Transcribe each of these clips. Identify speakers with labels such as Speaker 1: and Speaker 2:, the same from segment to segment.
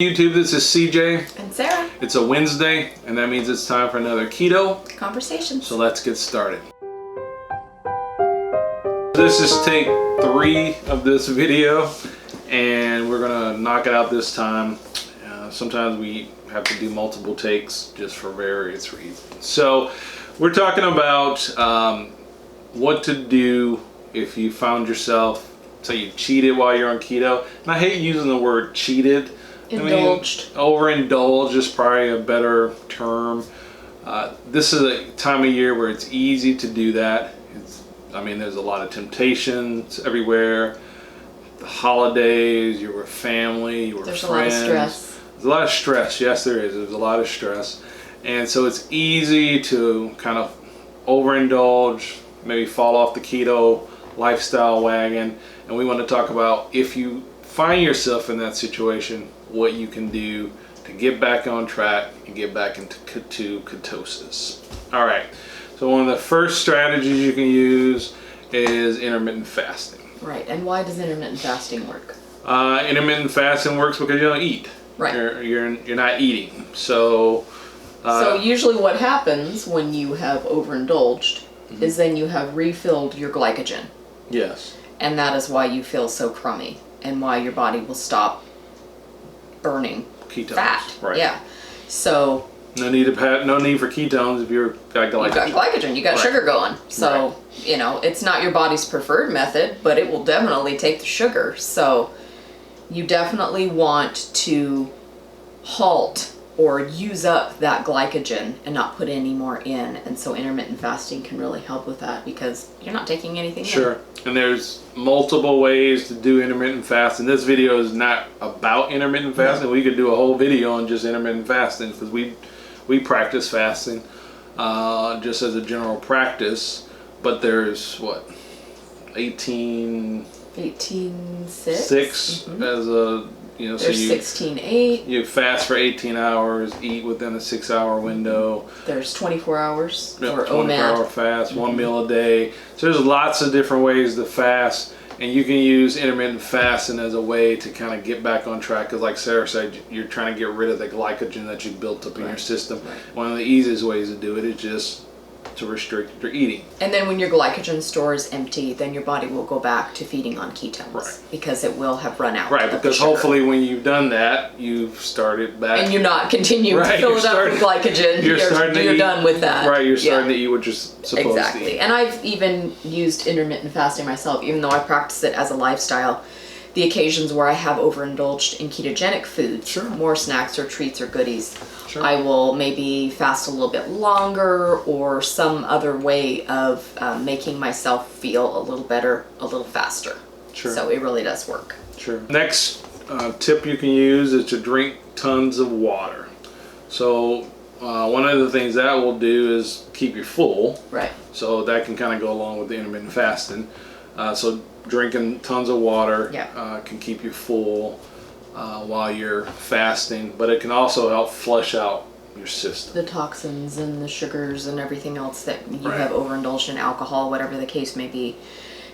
Speaker 1: YouTube, this is CJ
Speaker 2: and Sarah.
Speaker 1: It's a Wednesday, and that means it's time for another Keto
Speaker 2: Conversation.
Speaker 1: So let's get started. This is take 3 of this video, and we're gonna knock it out this time. Sometimes we have to do multiple takes just for various reasons. So we're talking about what to do if you found yourself, say you cheated while you're on keto. And I hate using the word cheated.
Speaker 2: Indulged.
Speaker 1: Overindulged is probably a better term. This is a time of year where it's easy to do that. There's a lot of temptations everywhere. The holidays, you're with family, you're with friends.
Speaker 2: There's a lot of stress.
Speaker 1: There's a lot of stress. Yes, there is. There's a lot of stress. And so it's easy to kind of overindulge, maybe fall off the keto lifestyle wagon. And we want to talk about, if you find yourself in that situation, what you can do to get back on track and get back into ketosis. All right, so one of the first strategies you can use is intermittent fasting.
Speaker 2: Right, and why does intermittent fasting work?
Speaker 1: Intermittent fasting works because you don't eat.
Speaker 2: Right.
Speaker 1: You're not eating. So
Speaker 2: usually what happens when you have overindulged is then you have refilled your glycogen.
Speaker 1: Yes.
Speaker 2: And that is why you feel so crummy and why your body will stop burning
Speaker 1: ketones,
Speaker 2: fat.
Speaker 1: right?
Speaker 2: Yeah. So
Speaker 1: no need for ketones if you've got glycogen.
Speaker 2: You've got glycogen. You got
Speaker 1: right.
Speaker 2: sugar going. So it's not your body's preferred method, but it will definitely take the sugar. So you definitely want to halt or use up that glycogen and not put any more in. And so intermittent fasting can really help with that because you're not taking anything in.
Speaker 1: Sure. And there's multiple ways to do intermittent fasting. This video is not about intermittent fasting. No. We could do a whole video on just intermittent fasting because we practice fasting just as a general practice. But there's what, 18.6 as a
Speaker 2: there's
Speaker 1: so
Speaker 2: 16.8.
Speaker 1: You fast for 18 hours, eat within a 6-hour window.
Speaker 2: There's 24 hours for
Speaker 1: 24-hour fast, 1 meal a day. So there's lots of different ways to fast, and you can use intermittent fasting as a way to kind of get back on track. Because like Sarah said, you're trying to get rid of the glycogen that you built up in your system.
Speaker 2: Right.
Speaker 1: One of the easiest ways to do it is just to restrict your eating.
Speaker 2: And then when your glycogen store is empty, then your body will go back to feeding on ketones. Right. Because it will have run out.
Speaker 1: Right, because hopefully when you've done that, you've started back.
Speaker 2: And you're not continuing to fill it up with glycogen. You're done with that.
Speaker 1: Right, you're starting to eat what you're supposed to eat.
Speaker 2: Exactly. And I've even used intermittent fasting myself, even though I practice it as a lifestyle. The occasions where I have overindulged in ketogenic foods, more snacks or treats or goodies, I will maybe fast a little bit longer or some other way of making myself feel a little better, a little faster. So it really does work.
Speaker 1: Next tip you can use is to drink tons of water. So one of the things that will do is keep you full. Right. So that can kind of go along with the intermittent fasting. So drinking tons of water can keep you full while you're fasting, but it can also help flush out your system.
Speaker 2: The toxins and the sugars and everything else that you have overindulged in, alcohol, whatever the case may be.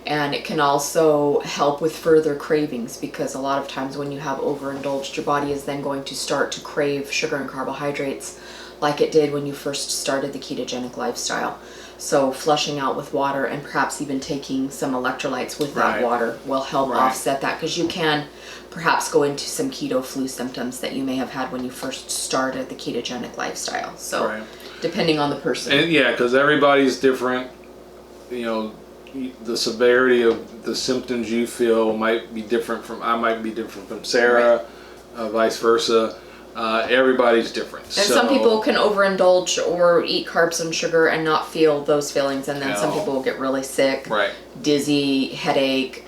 Speaker 2: And it can also help with further cravings because a lot of times when you have overindulged, your body is then going to start to crave sugar and carbohydrates like it did when you first started the ketogenic lifestyle. So flushing out with water and perhaps even taking some electrolytes with that water will help offset that, because you can perhaps go into some keto flu symptoms that you may have had when you first started the ketogenic lifestyle. So depending on the person. And
Speaker 1: because everybody's different. The severity of the symptoms you feel might be different from, I might be different from Sarah, vice versa. Everybody's different.
Speaker 2: And some people can overindulge or eat carbs and sugar and not feel those feelings, and then some people will get really sick, dizzy, headache,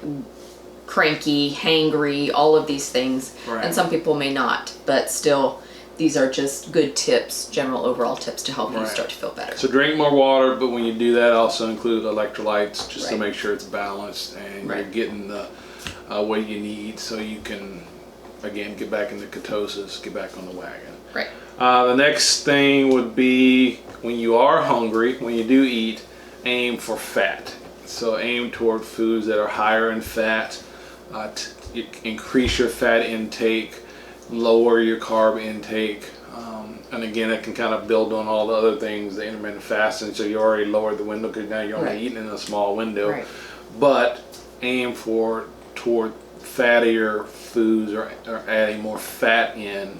Speaker 2: cranky, hangry, all of these things. And some people may not, but still these are just good tips, general overall tips to help you start to feel better.
Speaker 1: So drink more water, but when you do that, also include electrolytes just to make sure it's balanced and you're getting the what you need so you can again get back into ketosis, get back on the wagon. The next thing would be, when you are hungry, when you do eat, aim for fat. So aim toward foods that are higher in fat. Increase your fat intake lower your carb intake. And again, it can kind of build on all the other things, the intermittent fasting. So you already lowered the window because now you're only eating in a small window.
Speaker 2: Right.
Speaker 1: But aim toward fattier foods or adding more fat in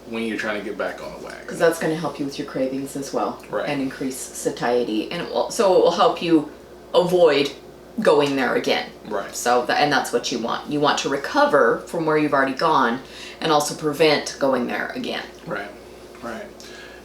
Speaker 1: when you're trying to get back on the wagon.
Speaker 2: Because that's going to help you with your cravings as well.
Speaker 1: Right.
Speaker 2: And increase satiety. And it will help you avoid going there again.
Speaker 1: Right.
Speaker 2: So and that's what you want. You want to recover from where you've already gone and also prevent going there again.
Speaker 1: Right.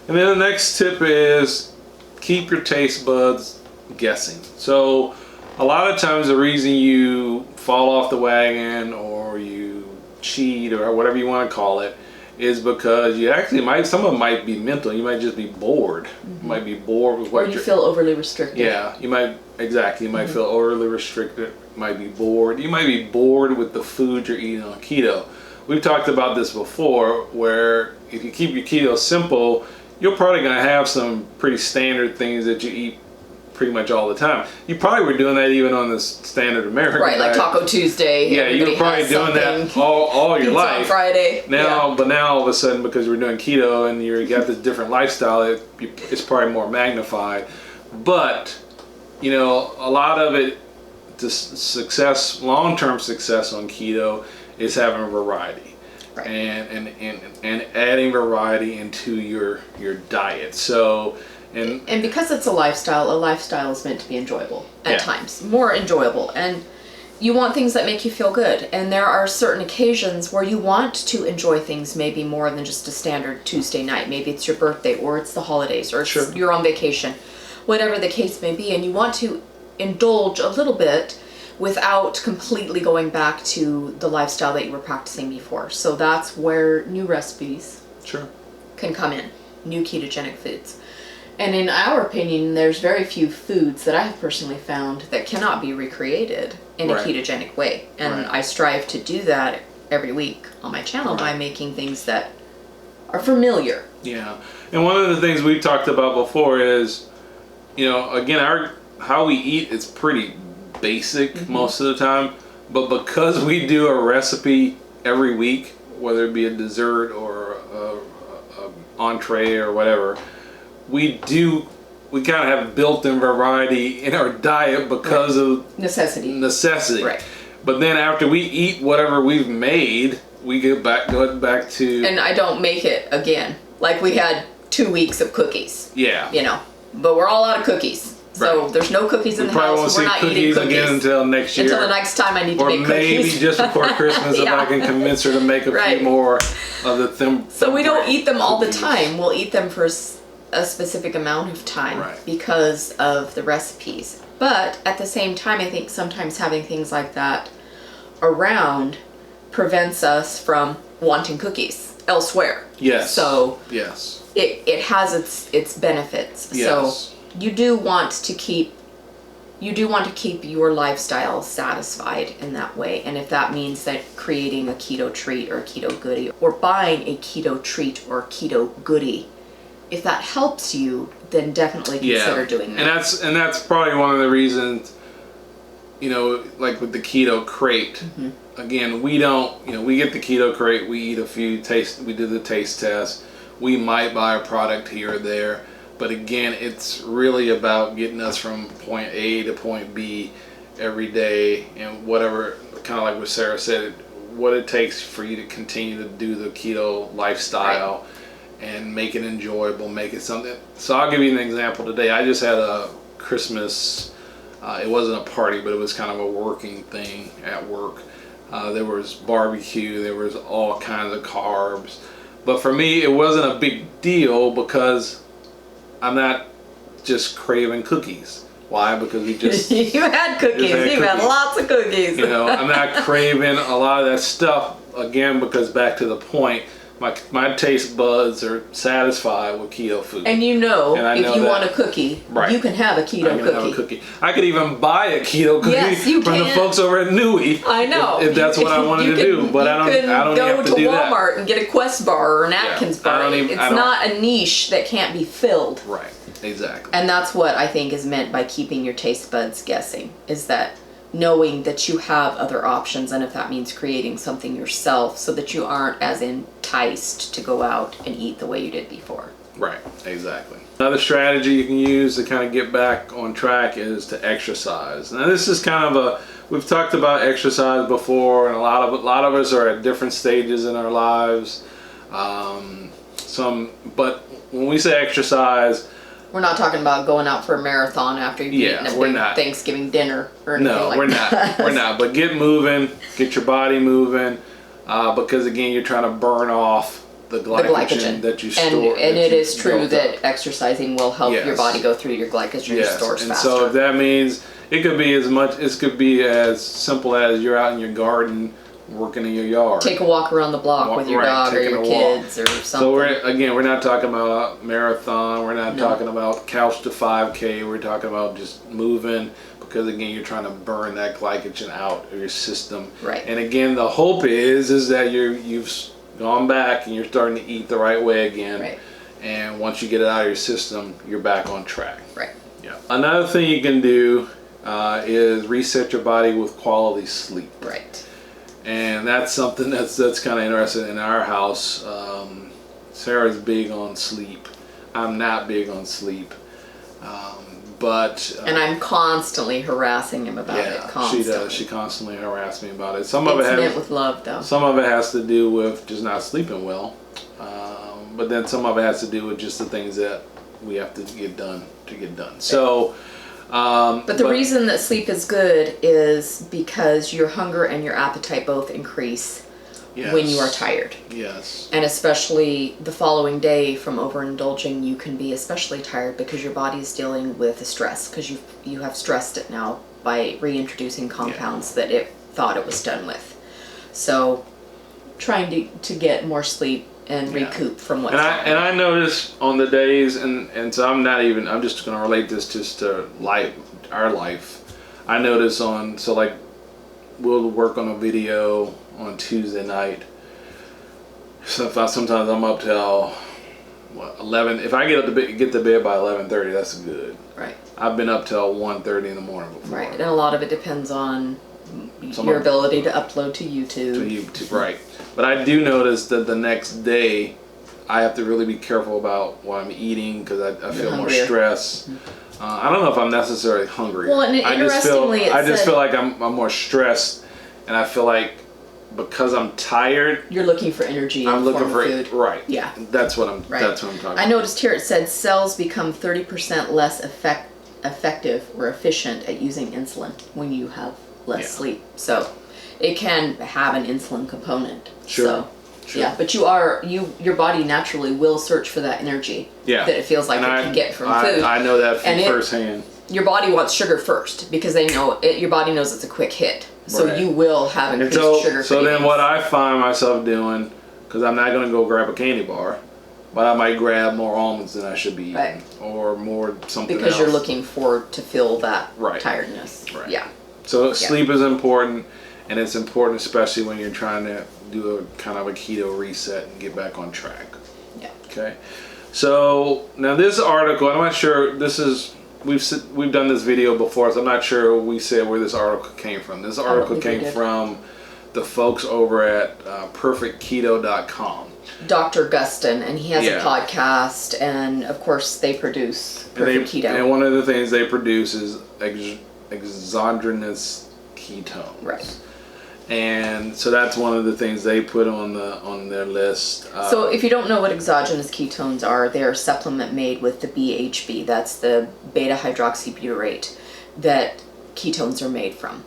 Speaker 1: And then the next tip is keep your taste buds guessing. So a lot of times the reason you fall off the wagon or you cheat or whatever you want to call it is because you actually some of it might be mental. You might just be bored. You might be bored with what
Speaker 2: you feel overly restricted.
Speaker 1: Yeah, you might feel overly restricted, might be bored. You might be bored with the food you're eating on keto. We've talked about this before, where if you keep your keto simple, you're probably going to have some pretty standard things that you eat pretty much all the time. You probably were doing that even on the standard American
Speaker 2: diet. Like Taco Tuesday.
Speaker 1: Yeah, you were probably doing that all your life.
Speaker 2: On Friday.
Speaker 1: But now all of a sudden, because we're doing keto and you got this different lifestyle, it's probably more magnified. But a lot of it, long-term success on keto is having variety. Right. And adding variety into your diet. So and
Speaker 2: because it's a lifestyle is meant to be enjoyable at times, more enjoyable, and you want things that make you feel good. And there are certain occasions where you want to enjoy things maybe more than just a standard Tuesday night. Maybe it's your birthday, or it's the holidays, or you're on vacation, whatever the case may be, and you want to indulge a little bit without completely going back to the lifestyle that you were practicing before. So that's where new recipes can come in, new ketogenic foods. And in our opinion, there's very few foods that I have personally found that cannot be recreated in a ketogenic way. And I strive to do that every week on my channel by making things that are familiar.
Speaker 1: Yeah. And one of the things we've talked about before is, again, how we eat is pretty basic most of the time, but because we do a recipe every week, whether it be a dessert or a entree or whatever, we kind of have built-in variety in our diet because of necessity. Right. But then after we eat whatever we've made, we go back to...
Speaker 2: And I don't make it again. Like we had 2 weeks of cookies.
Speaker 1: Yeah.
Speaker 2: But we're all out of cookies. So there's no cookies in the house. We're not eating cookies
Speaker 1: again until next year.
Speaker 2: Until the next time I need to make cookies.
Speaker 1: Or maybe just before Christmas if I can convince her to make a few more of the
Speaker 2: So we don't eat them all the time. We'll eat them for a specific amount of time because of the recipes. But at the same time, I think sometimes having things like that around prevents us from wanting cookies elsewhere.
Speaker 1: Yes.
Speaker 2: So
Speaker 1: yes,
Speaker 2: it has its benefits.
Speaker 1: Yes.
Speaker 2: So you do want to keep your lifestyle satisfied in that way. And if that means that creating a keto treat or a keto goodie, or buying a keto treat or keto goodie, if that helps you, then definitely consider doing that.
Speaker 1: And that's probably one of the reasons, like with the keto crate. Again, we don't, we get the keto crate, we eat a few we do the taste test, we might buy a product here or there. But again, it's really about getting us from point A to point B every day, and whatever, kind of like what Sarah said, what it takes for you to continue to do the keto lifestyle and make it enjoyable, make it something. So I'll give you an example today. I just had a Christmas, it wasn't a party, but it was kind of a working thing at work. There was barbecue, there was all kinds of carbs. But for me, it wasn't a big deal because I'm not just craving cookies. Why? Because we just...
Speaker 2: You had cookies. You had lots of cookies.
Speaker 1: I'm not craving a lot of that stuff, again, because back to the point, my taste buds are satisfied with keto food.
Speaker 2: And if you want a cookie, you can have a keto cookie.
Speaker 1: I could even buy a keto cookie from the folks over at Nui.
Speaker 2: I know.
Speaker 1: If that's what I wanted to do. But I don't have to do that.
Speaker 2: Go to Walmart and get a Quest bar or an Atkins bar. It's not a niche that can't be filled.
Speaker 1: Right. Exactly.
Speaker 2: And that's what I think is meant by keeping your taste buds guessing, is that knowing that you have other options, and if that means creating something yourself so that you aren't as enticed to go out and eat the way you did before.
Speaker 1: Right, exactly. Another strategy you can use to kind of get back on track is to exercise. Now this is kind of we've talked about exercise before, and a lot of us are at different stages in our lives. But when we say exercise,
Speaker 2: we're not talking about going out for a marathon after you've eaten a big Thanksgiving dinner or anything like that.
Speaker 1: No, we're not. But get moving, get your body moving, because again, you're trying to burn off the glycogen that you store.
Speaker 2: And it is true that exercising will help your body go through your glycogen stores faster.
Speaker 1: And so if that means it could be as simple as you're out in your garden working in your yard.
Speaker 2: Take a walk around the block with your dog or your kids or something.
Speaker 1: So we're not talking about a marathon. We're not talking about couch to 5K. We're talking about just moving, because again, you're trying to burn that glycogen out of your system.
Speaker 2: Right.
Speaker 1: And again, the hope is that you've gone back and you're starting to eat the right way again.
Speaker 2: Right.
Speaker 1: And once you get it out of your system, you're back on track.
Speaker 2: Right.
Speaker 1: Yeah. Another thing you can do is reset your body with quality sleep.
Speaker 2: Right.
Speaker 1: And that's something that's kind of interesting in our house. Sarah's big on sleep. I'm not big on sleep. And
Speaker 2: I'm constantly harassing him about it. Constantly.
Speaker 1: She does. She constantly harasses me about it.
Speaker 2: It's meant with love, though.
Speaker 1: Some of it has to do with just not sleeping well. But then some of it has to do with just the things that we have to get done to get done. So.
Speaker 2: But the reason that sleep is good is because your hunger and your appetite both increase when you are tired.
Speaker 1: Yes.
Speaker 2: And especially the following day from overindulging, you can be especially tired because your body is dealing with the stress, because you have stressed it now by reintroducing compounds that it thought it was done with. So trying to get more sleep and recoup from what's happening.
Speaker 1: And I notice on the days, and so I'm just going to relate this just to our life. I notice we'll work on a video on Tuesday night. So sometimes I'm up till 11. If I get to bed by 11:30, that's good.
Speaker 2: Right.
Speaker 1: I've been up till 1:30 in the morning before.
Speaker 2: Right, and a lot of it depends on your ability to upload to YouTube.
Speaker 1: Right. But I do notice that the next day I have to really be careful about what I'm eating, because I feel more stress. I don't know if I'm necessarily hungry.
Speaker 2: Well, and
Speaker 1: I just feel like I'm more stressed, and I feel like because I'm tired,
Speaker 2: you're looking for energy.
Speaker 1: I'm looking for
Speaker 2: food.
Speaker 1: Right.
Speaker 2: Yeah.
Speaker 1: That's what I'm talking about.
Speaker 2: I noticed here it said cells become 30% less effective or efficient at using insulin when you have less sleep. So it can have an insulin component.
Speaker 1: Sure.
Speaker 2: Yeah, but your body naturally will search for that energy that it feels like it can get from food.
Speaker 1: I know that firsthand.
Speaker 2: Your body wants sugar first because they know your body knows it's a quick hit. So you will have increased sugar.
Speaker 1: So then what I find myself doing, because I'm not going to go grab a candy bar, but I might grab more almonds than I should be eating, or more something else.
Speaker 2: Because you're looking forward to feel that tiredness.
Speaker 1: Right.
Speaker 2: Yeah.
Speaker 1: So sleep is important, and it's important especially when you're trying to do a kind of a keto reset and get back on track.
Speaker 2: Yeah.
Speaker 1: Okay. So now this article, I'm not sure we've done this video before, so I'm not sure we said where this article came from. This article came from the folks over at perfectketo.com.
Speaker 2: Dr. Gustin, and he has a podcast, and of course they produce Perfect Keto.
Speaker 1: And one of the things they produce is exogenous ketones.
Speaker 2: Right.
Speaker 1: And so that's one of the things they put on their list.
Speaker 2: So if you don't know what exogenous ketones are, they're a supplement made with the BHB. That's the beta hydroxybutyrate that ketones are made from.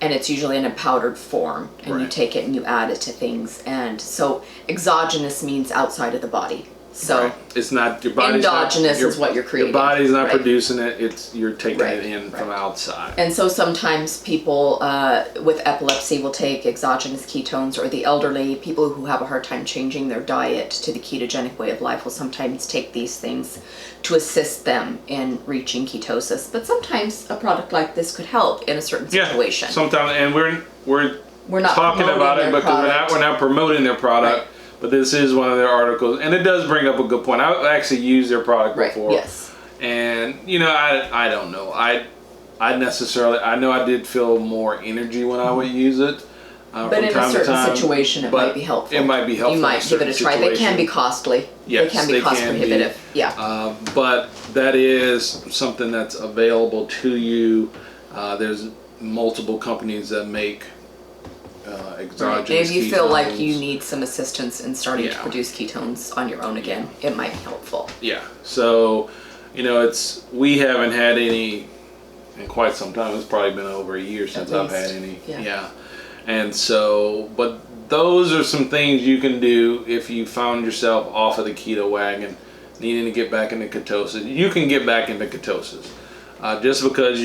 Speaker 2: And it's usually in a powdered form, and you take it and you add it to things. And so exogenous means outside of the body. So
Speaker 1: it's not your body's
Speaker 2: endogenous is what you're creating.
Speaker 1: Your body's not producing it; you're taking it in from outside.
Speaker 2: And so sometimes people with epilepsy will take exogenous ketones, or the elderly, people who have a hard time changing their diet to the ketogenic way of life will sometimes take these things to assist them in reaching ketosis. But sometimes a product like this could help in a certain situation.
Speaker 1: Yeah, sometimes, and we're not talking about it because we're not promoting their product. Right. But this is one of their articles, and it does bring up a good point. I actually used their product before.
Speaker 2: Yes.
Speaker 1: And, I don't know. I know I did feel more energy when I would use it.
Speaker 2: But in a certain situation, it might be helpful.
Speaker 1: It might be helpful.
Speaker 2: You might give it a try. They can be costly.
Speaker 1: Yes,
Speaker 2: they can be cost prohibitive. Yeah.
Speaker 1: But that is something that's available to you. There's multiple companies that make exogenous
Speaker 2: If you
Speaker 1: ketones.
Speaker 2: feel like you need some assistance in starting to produce ketones on your own again, it might be helpful.
Speaker 1: Yeah. So, we haven't had any in quite some time. It's probably been over a year since I've had any. Yeah. And so, but those are some things you can do if you found yourself off of the keto wagon, needing to get back into ketosis. You can get back into ketosis. Just because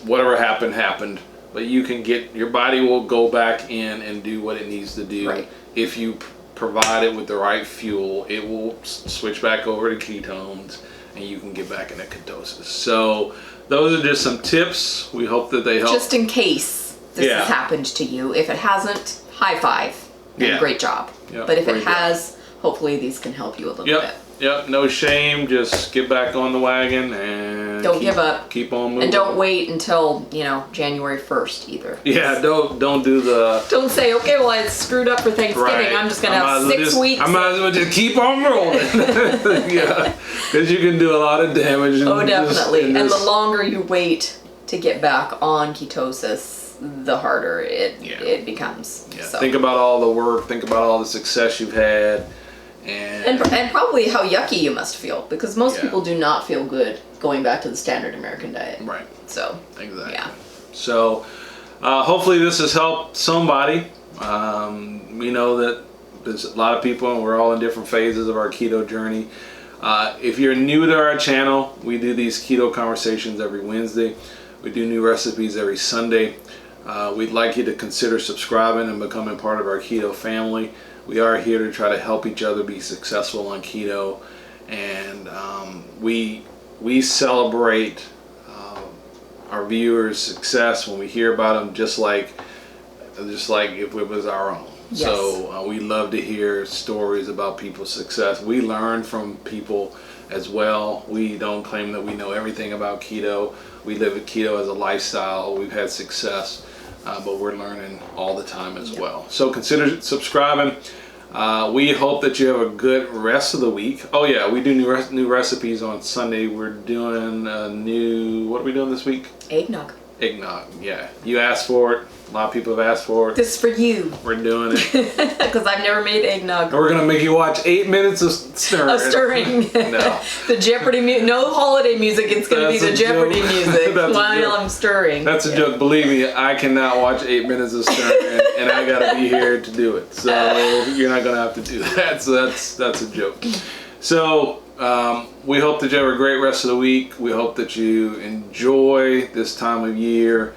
Speaker 1: whatever happened, but you can your body will go back in and do what it needs to do.
Speaker 2: Right.
Speaker 1: If you provide it with the right fuel, it will switch back over to ketones and you can get back into ketosis. So those are just some tips. We hope that they help.
Speaker 2: Just in case this has happened to you. If it hasn't, high five. And great job.
Speaker 1: Yep,
Speaker 2: but if it has, hopefully these can help you a little bit.
Speaker 1: Yep, no shame. Just get back on the wagon and
Speaker 2: don't give up.
Speaker 1: Keep on moving.
Speaker 2: And don't wait until, January 1st either.
Speaker 1: Yeah, don't do the...
Speaker 2: Don't say, okay, well, I screwed up for Thanksgiving. Right. I'm just going to have 6 weeks.
Speaker 1: I might as well just keep on rolling. Yeah, because you can do a lot of damage.
Speaker 2: Oh, definitely. And the longer you wait to get back on ketosis, the harder it becomes.
Speaker 1: Yeah.
Speaker 2: So.
Speaker 1: Think about all the work. Think about all the success you've had. And
Speaker 2: probably how yucky you must feel, because most people do not feel good going back to the standard American diet.
Speaker 1: Right.
Speaker 2: So.
Speaker 1: Exactly.
Speaker 2: Yeah.
Speaker 1: So hopefully this has helped somebody. We know that there's a lot of people and we're all in different phases of our keto journey. If you're new to our channel, we do these keto conversations every Wednesday. We do new recipes every Sunday. We'd like you to consider subscribing and becoming part of our keto family. We are here to try to help each other be successful on keto, and we celebrate our viewers' success when we hear about them, just like if it was our own. Yes. So we love to hear stories about people's success. We learn from people as well. We don't claim that we know everything about keto. We live with keto as a lifestyle. We've had success, but we're learning all the time as well. So consider subscribing. We hope that you have a good rest of the week. Oh yeah, we do new recipes on Sunday. We're doing what are we doing this week?
Speaker 2: Eggnog.
Speaker 1: Eggnog, yeah. You asked for it. A lot of people have asked for it.
Speaker 2: This is for you.
Speaker 1: We're doing it.
Speaker 2: Because I've never made eggnog.
Speaker 1: And we're going to make you watch 8 minutes of stirring.
Speaker 2: Of stirring.
Speaker 1: No.
Speaker 2: The Jeopardy music. No holiday music. It's going to be the Jeopardy music while I'm stirring.
Speaker 1: That's a joke. Believe me, I cannot watch 8 minutes of stirring and I got to be here to do it. So you're not going to have to do that. So that's a joke. So we hope that you have a great rest of the week. We hope that you enjoy this time of year.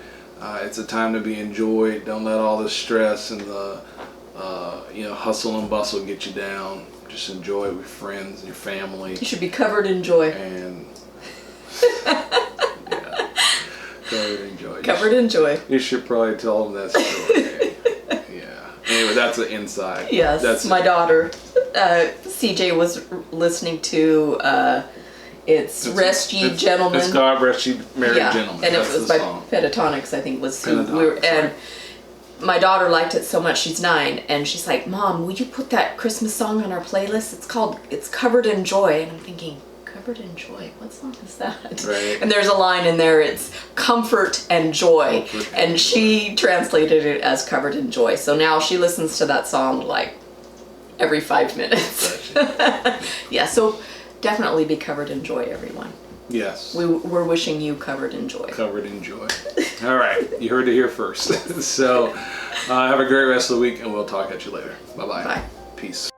Speaker 1: It's a time to be enjoyed. Don't let all the stress and the hustle and bustle get you down. Just enjoy it with friends and your family. You
Speaker 2: should be covered in joy.
Speaker 1: And covered in joy.
Speaker 2: Covered in joy.
Speaker 1: You should probably tell them that story. Yeah. Anyway, that's the inside.
Speaker 2: Yes. That's my daughter, CJ, was listening to. It's Rest Ye Gentlemen.
Speaker 1: It's God Rest Ye Merry Gentlemen.
Speaker 2: And it was by Pentatonics, I think, was who we were. And my daughter liked it so much. She's 9, and she's like, "Mom, will you put that Christmas song on our playlist? It's Covered in Joy." And I'm thinking, Covered in Joy? What song is that?
Speaker 1: Right.
Speaker 2: And there's a line in there. It's Comfort and Joy, and she translated it as Covered in Joy. So now she listens to that song like every 5 minutes. Yeah. So. Definitely be covered in joy, everyone.
Speaker 1: Yes.
Speaker 2: We're wishing you covered in joy.
Speaker 1: Covered in joy. All right. You heard it here first. So have a great rest of the week, and we'll talk at you later. Bye-bye.
Speaker 2: Bye.
Speaker 1: Peace.